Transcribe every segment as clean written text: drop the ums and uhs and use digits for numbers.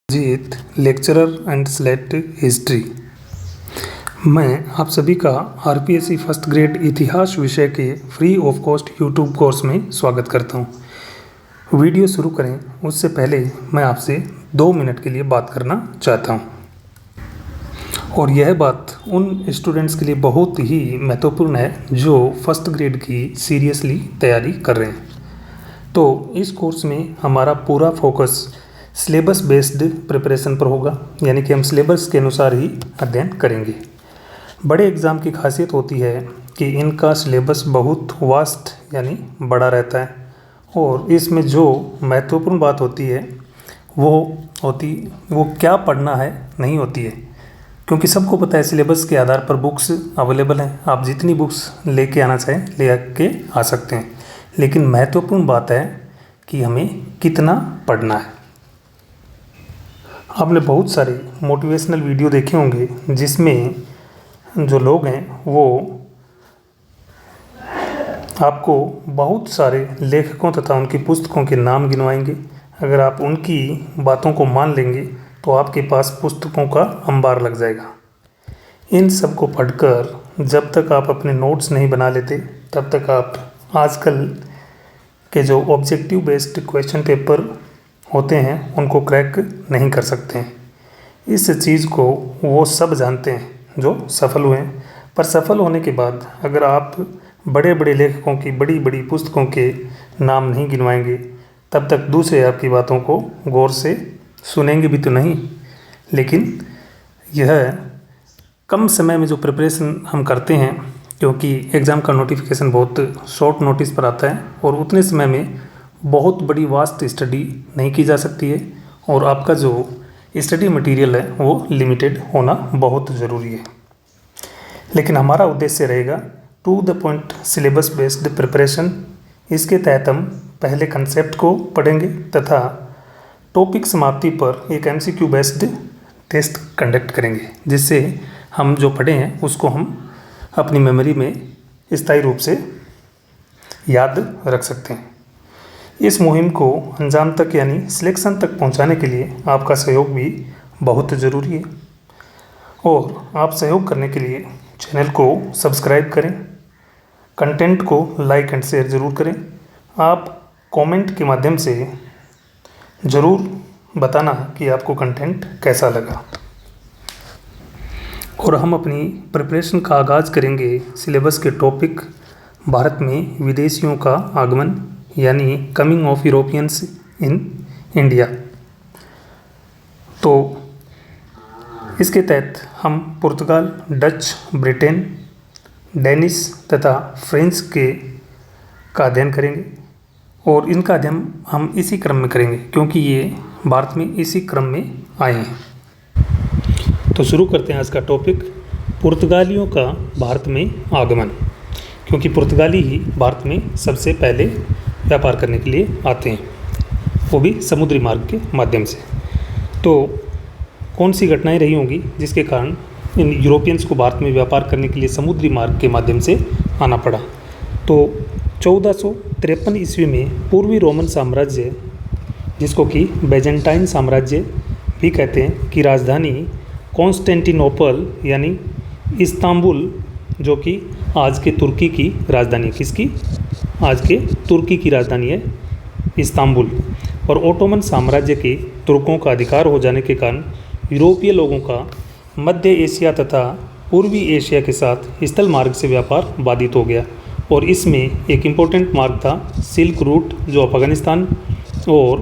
Jeet lecturer and select history. मैं आप सभी का आरपीएससी फर्स्ट ग्रेड इतिहास विषय के free of cost YouTube course में स्वागत करता हूं। वीडियो शुरू करें उससे पहले मैं आपसे 2 मिनट के लिए बात करना चाहता हूं, और यह बात उन स्टूडेंट्स के लिए बहुत ही महत्वपूर्ण है जो फर्स्ट ग्रेड की सीरियसली तैयारी कर रहे हैं। तो इस कोर्स में हमारा पूरा फोकस सिलेबस बेस्ड प्रिपरेशन पर होगा, यानी कि हम सिलेबस के अनुसार ही अध्ययन करेंगे। बड़े एग्ज़ाम की खासियत होती है कि इनका सिलेबस बहुत वास्ट यानी बड़ा रहता है, और इसमें जो महत्वपूर्ण बात होती है वो क्या पढ़ना है नहीं होती है, क्योंकि सबको पता है सिलेबस के आधार पर बुक्स अवेलेबल हैं। आप जितनी बुक्स लेके आना चाहें ले के आ सकते हैं, लेकिन महत्वपूर्ण बात है कि हमें कितना पढ़ना है। आपने बहुत सारे मोटिवेशनल वीडियो देखे होंगे जिसमें जो लोग हैं वो आपको बहुत सारे लेखकों तथा उनकी पुस्तकों के नाम गिनवाएंगे। अगर आप उनकी बातों को मान लेंगे तो आपके पास पुस्तकों का अंबार लग जाएगा। इन सब को पढ़कर जब तक आप अपने नोट्स नहीं बना लेते तब तक आप आजकल के जो ऑब्जेक्टिव बेस्ड क्वेश्चन पेपर होते हैं उनको क्रैक नहीं कर सकते हैं। इस चीज़ को वो सब जानते हैं जो सफल हुए हैं, पर सफल होने के बाद अगर आप बड़े बड़े लेखकों की बड़ी बड़ी पुस्तकों के नाम नहीं गिनवाएंगे तब तक दूसरे आपकी बातों को गौर से सुनेंगे भी तो नहीं। लेकिन यह कम समय में जो प्रिपरेशन हम करते हैं, क्योंकि एग्ज़ाम का नोटिफिकेशन बहुत शॉर्ट नोटिस पर आता है और उतने समय में बहुत बड़ी वास्ट स्टडी नहीं की जा सकती है, और आपका जो स्टडी मटेरियल है वो लिमिटेड होना बहुत ज़रूरी है। लेकिन हमारा उद्देश्य रहेगा to the point syllabus based preparation. इसके तहत हम पहले कंसेप्ट को पढ़ेंगे तथा टॉपिक समाप्ति पर एक एमसीक्यू बेस्ड टेस्ट कंडक्ट करेंगे, जिससे हम जो पढ़े हैं उसको हम अपनी मेमोरी में स्थायी रूप से याद रख सकते हैं। इस मुहिम को अंजाम तक यानी सिलेक्शन तक पहुंचाने के लिए आपका सहयोग भी बहुत ज़रूरी है, और आप सहयोग करने के लिए चैनल को सब्सक्राइब करें, कंटेंट को लाइक एंड शेयर ज़रूर करें। आप कमेंट के माध्यम से ज़रूर बताना कि आपको कंटेंट कैसा लगा। और हम अपनी प्रिपरेशन का आगाज़ करेंगे सिलेबस के टॉपिक भारत में विदेशियों का आगमन, यानी coming of Europeans in India. तो इसके तहत हम पुर्तगाल, डच, ब्रिटेन, डेनिश तथा फ्रेंच का अध्ययन करेंगे, और इनका अध्ययन हम इसी क्रम में करेंगे क्योंकि ये भारत में इसी क्रम में आए हैं। तो शुरू करते हैं आज का टॉपिक, पुर्तगालियों का भारत में आगमन, क्योंकि पुर्तगाली ही भारत में सबसे पहले व्यापार करने के लिए आते हैं, वो भी समुद्री मार्ग के माध्यम से। तो कौन सी घटनाएं रही होंगी जिसके कारण इन यूरोपियंस को भारत में व्यापार करने के लिए समुद्री मार्ग के माध्यम से आना पड़ा। तो 1453 ईस्वी में पूर्वी रोमन साम्राज्य, जिसको कि बैजेंटाइन साम्राज्य भी कहते हैं, की राजधानी कॉन्स्टेंटिनोपल यानी इस्तांबुल, जो कि आज के तुर्की की राजधानी, किसकी? आज के तुर्की की राजधानी है इस्तांबुल। और ओटोमन साम्राज्य के तुर्कों का अधिकार हो जाने के कारण यूरोपीय लोगों का मध्य एशिया तथा पूर्वी एशिया के साथ स्थल मार्ग से व्यापार बाधित हो गया, और इसमें एक इम्पोर्टेंट मार्ग था सिल्क रूट, जो अफगानिस्तान और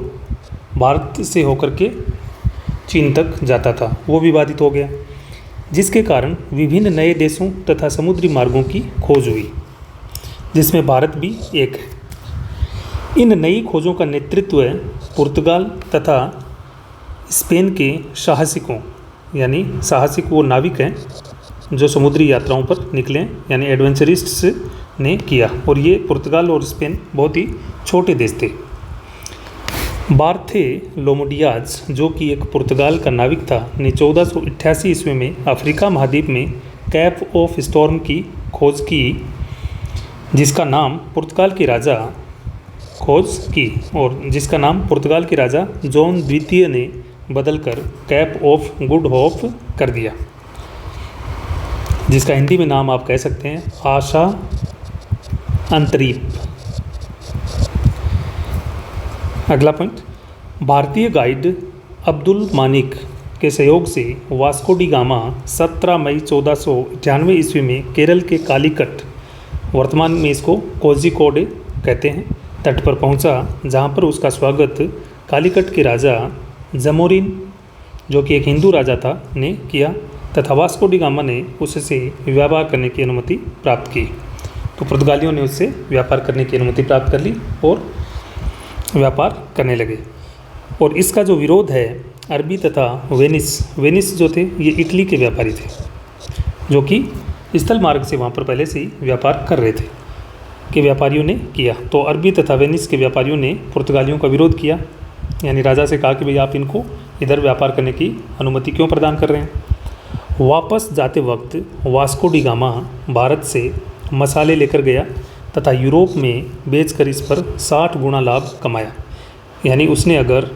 भारत से होकर के चीन तक जाता था, वो भी बाधित हो गया, जिसके कारण विभिन्न नए देशों तथा समुद्री मार्गों की खोज हुई, जिसमें भारत भी एक है। इन नई खोजों का नेतृत्व पुर्तगाल तथा स्पेन के साहसिकों, यानी साहसिक वो नाविक हैं जो समुद्री यात्राओं पर निकले, यानी एडवेंचरिस्ट्स ने किया, और ये पुर्तगाल और स्पेन बहुत ही छोटे देश थे। बार्थेलोमूडियाज, जो कि एक पुर्तगाल का नाविक था, ने 1488 ईस्वी में अफ्रीका महाद्वीप में कैप ऑफ स्टॉर्म की खोज की, जिसका नाम पुर्तगाल के राजा खोज की, और जिसका नाम पुर्तगाल के राजा जॉन द्वितीय ने बदलकर कैप ऑफ गुड होप कर दिया, जिसका हिंदी में नाम आप कह सकते हैं आशा अंतरीप। अगला पॉइंट, भारतीय गाइड अब्दुल मानिक के सहयोग से वास्को डी गामा 17 मई 1498 ईस्वी में केरल के कालीकट, वर्तमान में इसको कोझिकोड कहते हैं, तट पर पहुंचा, जहां पर उसका स्वागत कालीकट के राजा जमोरिन, जो कि एक हिंदू राजा था, ने किया तथा वास्को डी गामा ने उससे व्यापार करने की अनुमति प्राप्त की। तो पुर्तगालियों ने उससे व्यापार करने की अनुमति प्राप्त कर ली और व्यापार करने लगे। और इसका जो विरोध है अरबी तथा वेनिस जो थे ये इटली के व्यापारी थे, जो कि स्थल मार्ग से वहाँ पर पहले से ही व्यापार कर रहे थे, के व्यापारियों ने किया। तो अरबी तथा वेनिस के व्यापारियों ने पुर्तगालियों का विरोध किया, यानी राजा से कहा कि भाई आप इनको इधर व्यापार करने की अनुमति क्यों प्रदान कर रहे हैं। वापस जाते वक्त वास्को डी गामा भारत से मसाले लेकर गया तथा यूरोप में बेचकर इस पर 60 गुना लाभ कमाया। यानी उसने अगर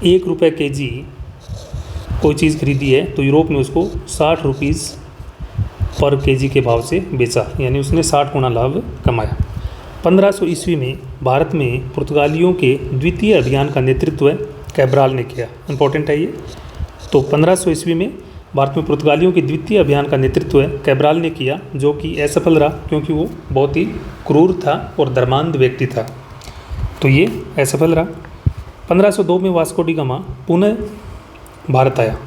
1 रुपये केजी कोई चीज़ खरीदी है तो यूरोप में उसको 60 रुपीज़ पर केजी के भाव से बेचा, यानी उसने 60 गुना लाभ कमाया। 1500 ईस्वी में भारत में पुर्तगालियों के द्वितीय अभियान का नेतृत्व कैब्राल ने किया। इंपॉर्टेंट है ये। तो 1500 ईस्वी में भारत में पुर्तगालियों के द्वितीय अभियान का नेतृत्व कैब्राल ने किया, जो कि असफल रहा क्योंकि वो बहुत ही क्रूर था और धर्मांध व्यक्ति था, तो ये असफल रहा। 1502 में वास्को डी गामा पुनः भारत आया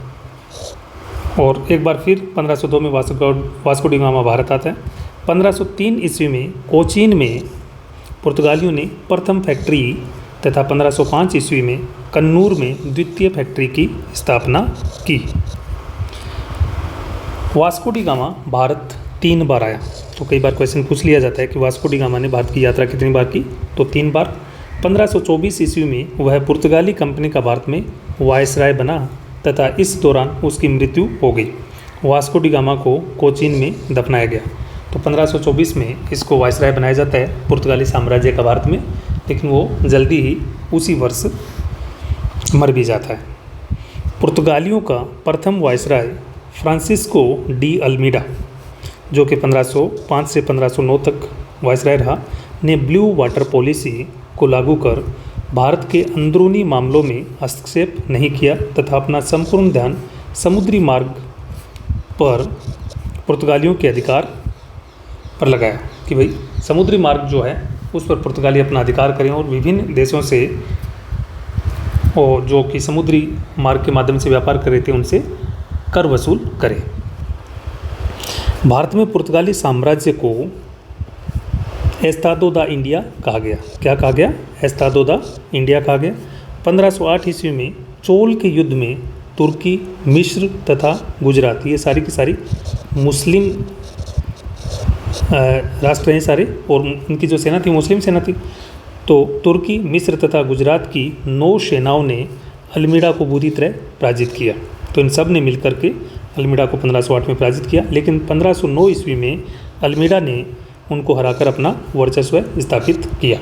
और एक बार फिर 1502 में वास्को डी गामा भारत आता है। 1503 ईस्वी में कोचीन में पुर्तगालियों ने प्रथम फैक्ट्री तथा 1505 ईस्वी में कन्नूर में द्वितीय फैक्ट्री की स्थापना की। वास्को डी गामा भारत 3 बार आया। तो कई बार क्वेश्चन पूछ लिया जाता है कि वास्को डी गामा ने भारत की यात्रा कितनी बार की, तो 3 बार। 1524 ईस्वी में वह पुर्तगाली कंपनी का भारत में वायसराय बना तथा इस दौरान उसकी मृत्यु हो गई। वास्को डी गामा को कोचीन में दफनाया गया। तो 1524 में इसको वायसराय बनाया जाता है पुर्तगाली साम्राज्य का भारत में, लेकिन वो जल्दी ही उसी वर्ष मर भी जाता है। पुर्तगालियों का प्रथम वायसराय फ्रांसिस्को डी अल्मीडा, जो कि 1505 से 1509 तक वायसराय रहा, ने ब्लू वाटर पॉलिसी को लागू कर भारत के अंदरूनी मामलों में हस्तक्षेप नहीं किया तथा अपना संपूर्ण ध्यान समुद्री मार्ग पर पुर्तगालियों के अधिकार पर लगाया कि भाई समुद्री मार्ग जो है उस पर पुर्तगाली अपना अधिकार करें और विभिन्न देशों से और जो कि समुद्री मार्ग के माध्यम से व्यापार कर रहे थे उनसे कर वसूल करें। भारत में पुर्तगाली साम्राज्य को एस्तादो दा इंडिया कहा गया। क्या कहा गया? एस्तादो दा इंडिया कहा गया। 1508 ईस्वी में चोल के युद्ध में तुर्की, मिस्र तथा गुजरात, ये सारी की सारी मुस्लिम राष्ट्र हैं सारे, और उनकी जो सेना थी मुस्लिम सेना थी। तो तुर्की, मिस्र तथा गुजरात की 9 सेनाओं ने अल्मीडा को बुरी तरह पराजित किया। तो इन सब ने मिलकर के अल्मीडा को 1508 में पराजित किया, लेकिन 1509 ईस्वी में अल्मीडा ने उनको हराकर अपना वर्चस्व स्थापित किया।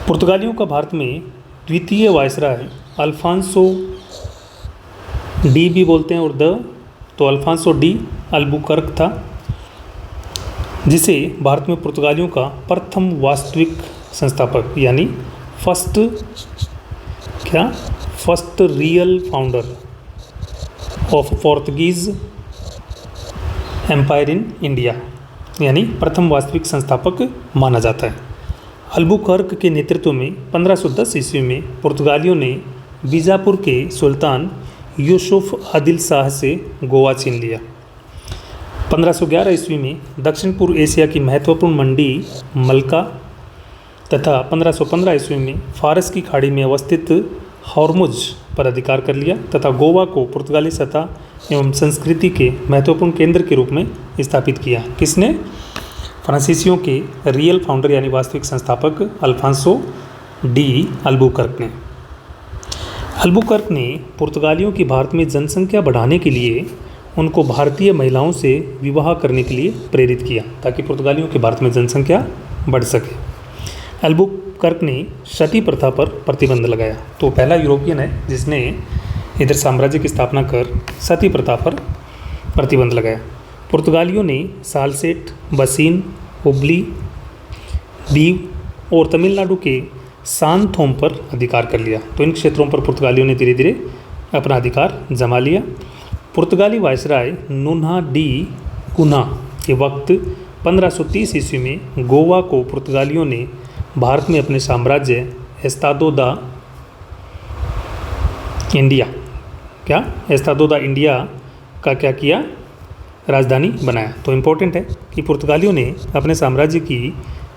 पुर्तगालियों का भारत में द्वितीय वायसराय अल्फांसो डी भी बोलते हैं और तो अल्फांसो डी अल्बुकर्क था, जिसे भारत में पुर्तगालियों का प्रथम वास्तविक संस्थापक यानी first real founder of Portuguese empire in India, यानी प्रथम वास्तविक संस्थापक माना जाता है। अल्बुकर्क के नेतृत्व में 1510 ईस्वी में पुर्तगालियों ने बीजापुर के सुल्तान यूसुफ आदिल शाह से गोवा छीन लिया। 1511 ईस्वी में दक्षिण पूर्व एशिया की महत्वपूर्ण मंडी मलका तथा 1515 ईस्वी में फारस की खाड़ी में अवस्थित हॉर्मुज पर अधिकार कर लिया तथा गोवा को पुर्तगाली सत्ता एवं संस्कृति के महत्वपूर्ण केंद्र के रूप में स्थापित किया। किसने? फ्रांसीसियों के रियल फाउंडर यानी वास्तविक संस्थापक अल्फांसो डी अल्बुकर्क ने। अल्बुकर्क ने पुर्तगालियों की भारत में जनसंख्या बढ़ाने के लिए उनको भारतीय महिलाओं से विवाह करने के लिए प्रेरित किया ताकि पुर्तगालियों की भारत में जनसंख्या बढ़ सके। कर्क ने सती प्रथा पर प्रतिबंध लगाया। तो पहला यूरोपियन है जिसने इधर साम्राज्य की स्थापना कर सती प्रथा पर प्रतिबंध लगाया। पुर्तगालियों ने सालसेट, बसीन, हुबली, दीव और तमिलनाडु के सांथोम पर अधिकार कर लिया। तो इन क्षेत्रों पर पुर्तगालियों ने धीरे धीरे अपना अधिकार जमा लिया। पुर्तगाली वायसराय नुन्हा डी कुन्हा के वक्त 1530 ईस्वी में गोवा को पुर्तगालियों ने भारत में अपने साम्राज्य एस्तादो दा इंडिया का क्या किया, राजधानी बनाया। तो इम्पोर्टेंट है कि पुर्तगालियों ने अपने साम्राज्य की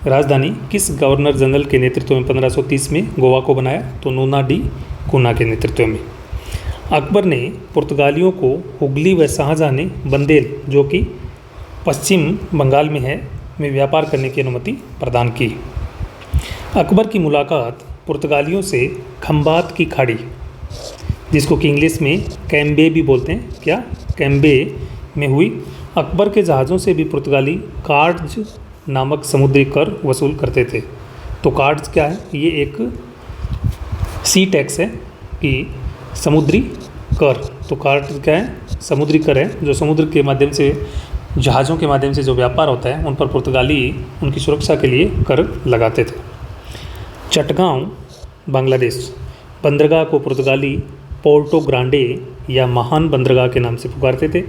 राजधानी किस गवर्नर जनरल के नेतृत्व में 1530 में गोवा को बनाया, तो नुन्हा डी कुन्हा के नेतृत्व में। अकबर ने पुर्तगालियों को हुगली व शाहजहाँ ने बंदेल, जो कि पश्चिम बंगाल में है, में व्यापार करने की अनुमति प्रदान की। अकबर की मुलाकात पुर्तगालियों से खंबात की खाड़ी, जिसको कि इंग्लिश में कैम्बे भी बोलते हैं, क्या कैम्बे में हुई। अकबर के जहाज़ों से भी पुर्तगाली कार्ड्स नामक समुद्री कर वसूल करते थे। तो कार्ड्स क्या है, ये एक सी टैक्स है कि समुद्री कर। तो कार्ड क्या है, समुद्री कर है, जो समुद्र के माध्यम से, जहाज़ों के माध्यम से जो व्यापार होता है उन पर पुर्तगाली उनकी सुरक्षा के लिए कर लगाते थे। चटगांव बांग्लादेश, बंदरगाह को पुर्तगाली पोर्टो ग्रांडे या महान बंदरगाह के नाम से पुकारते थे।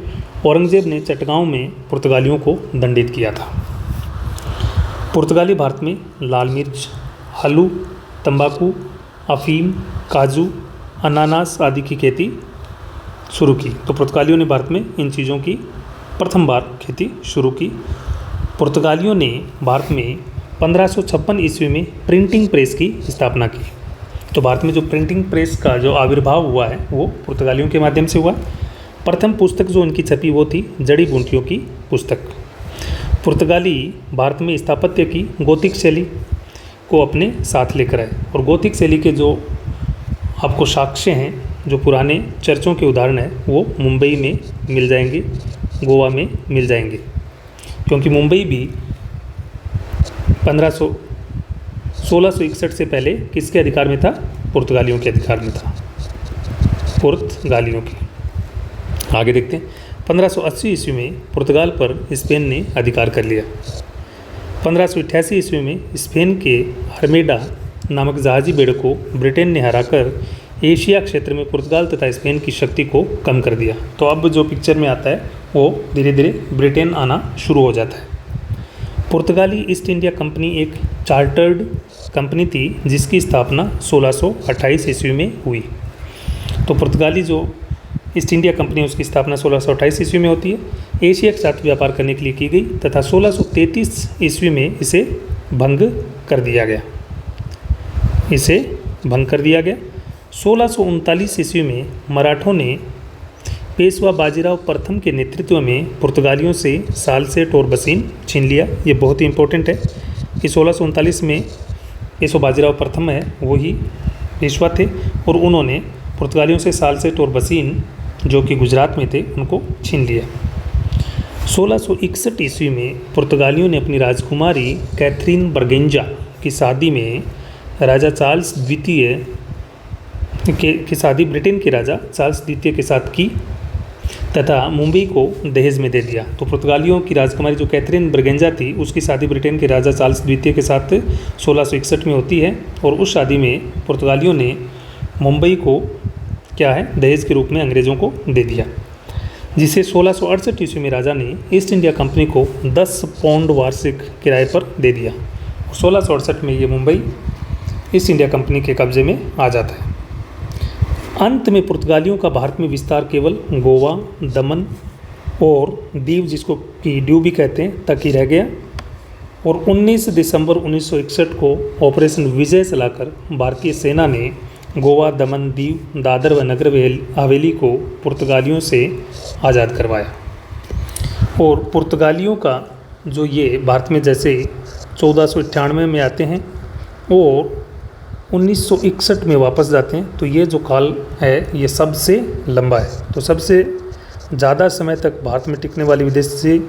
औरंगजेब ने चटगांव में पुर्तगालियों को दंडित किया था। पुर्तगाली भारत में लाल मिर्च, हल्लू, तंबाकू, अफीम, काजू, अनानास आदि की खेती शुरू की। तो पुर्तगालियों ने भारत में इन चीज़ों की प्रथम बार खेती शुरू की। पुर्तगालियों ने भारत में 1556 ईस्वी में प्रिंटिंग प्रेस की स्थापना की। तो भारत में जो प्रिंटिंग प्रेस का जो आविर्भाव हुआ है वो पुर्तगालियों के माध्यम से हुआ। प्रथम पुस्तक जो उनकी छपी वो थी जड़ी बूटियों की पुस्तक। पुर्तगाली भारत में स्थापत्य की गोथिक शैली को अपने साथ लेकर आए, और गोथिक शैली के जो आपको साक्ष्य हैं, जो पुराने चर्चों के उदाहरण हैं, वो मुंबई में मिल जाएंगे, गोवा में मिल जाएंगे, क्योंकि मुंबई भी 1661 से पहले किसके अधिकार में था, पुर्तगालियों के अधिकार में था, पुर्तगालियों के। आगे देखते हैं। 1580 ईस्वी में पुर्तगाल पर स्पेन ने अधिकार कर लिया। 1588 ईस्वी में स्पेन के हर्मेडा नामक जहाजी बेड़े को ब्रिटेन ने हराकर एशिया क्षेत्र में पुर्तगाल तथा स्पेन की शक्ति को कम कर दिया। तो अब जो पिक्चर में आता है वो धीरे धीरे ब्रिटेन आना शुरू हो जाता है। पुर्तगाली ईस्ट इंडिया कंपनी एक चार्टर्ड कंपनी थी जिसकी स्थापना 1628 ईस्वी में हुई। तो पुर्तगाली जो ईस्ट इंडिया कंपनी उसकी स्थापना 1628 ईस्वी में होती है। एशिया के साथ व्यापार करने के लिए की गई तथा 1633 ईस्वी में इसे भंग कर दिया गया। 1639 ईस्वी में मराठों ने पेशवा बाजीराव प्रथम के नेतृत्व में पुर्तगालियों से सालसेट और बसीन छीन लिया। ये बहुत ही इंपॉर्टेंट है कि 1639 में पेशवा बाजीराव प्रथम है वही पेशवा थे, और उन्होंने पुर्तगालियों से सालसेट और बसीन जो कि गुजरात में थे उनको छीन लिया। 1661 ईस्वी में पुर्तगालियों ने अपनी राजकुमारी कैथरीन बर्गेंजा की शादी में राजा चार्ल्स द्वितीय की शादी ब्रिटेन के राजा चार्ल्स द्वितीय के साथ की तथा मुंबई को दहेज में दे दिया। तो पुर्तगालियों की राजकुमारी जो कैथरीन बर्गेंजा थी उसकी शादी ब्रिटेन के राजा चार्ल्स द्वितीय के साथ 1661 में होती है, और उस शादी में पुर्तगालियों ने मुंबई को क्या है दहेज के रूप में अंग्रेज़ों को दे दिया, जिसे 1668 ईस्वी में राजा ने ईस्ट इंडिया कंपनी को 10 पाउंड वार्षिक किराए पर दे दिया। 1668 में ये मुंबई ईस्ट इंडिया कंपनी के कब्जे में आ जाता है। अंत में पुर्तगालियों का भारत में विस्तार केवल गोवा, दमन और दीव, जिसको कि ड्यू भी कहते हैं, तक ही रह गया, और 19 दिसंबर 1961 को ऑपरेशन विजय चलाकर भारतीय सेना ने गोवा, दमन, दीव, दादर व नगर हवेली को पुर्तगालियों से आज़ाद करवाया। और पुर्तगालियों का जो ये भारत में जैसे 1498 में आते हैं और 1961 में वापस जाते हैं, तो ये जो काल है ये सबसे लंबा है। तो सबसे ज़्यादा समय तक भारत में टिकने वाली विदेशी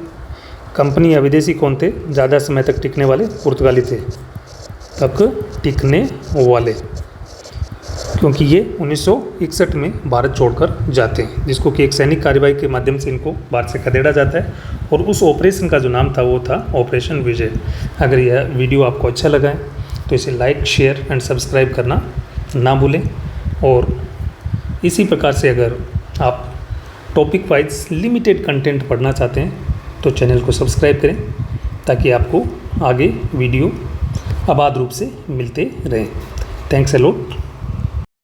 कंपनी या विदेशी कौन थे, ज़्यादा समय तक टिकने वाले पुर्तगाली थे। तक टिकने वाले, क्योंकि ये 1961 में भारत छोड़कर जाते हैं, जिसको कि एक सैनिक कार्रवाई के माध्यम से इनको भारत से खदेड़ा जाता है। और उस ऑपरेशन का जो नाम था वो था ऑपरेशन विजय। अगर यह वीडियो आपको अच्छा लगा है तो इसे लाइक, शेयर एंड सब्सक्राइब करना ना भूलें। और इसी प्रकार से अगर आप टॉपिक वाइज लिमिटेड कंटेंट पढ़ना चाहते हैं तो चैनल को सब्सक्राइब करें, ताकि आपको आगे वीडियो आबाद रूप से मिलते रहें। Thanks a lot.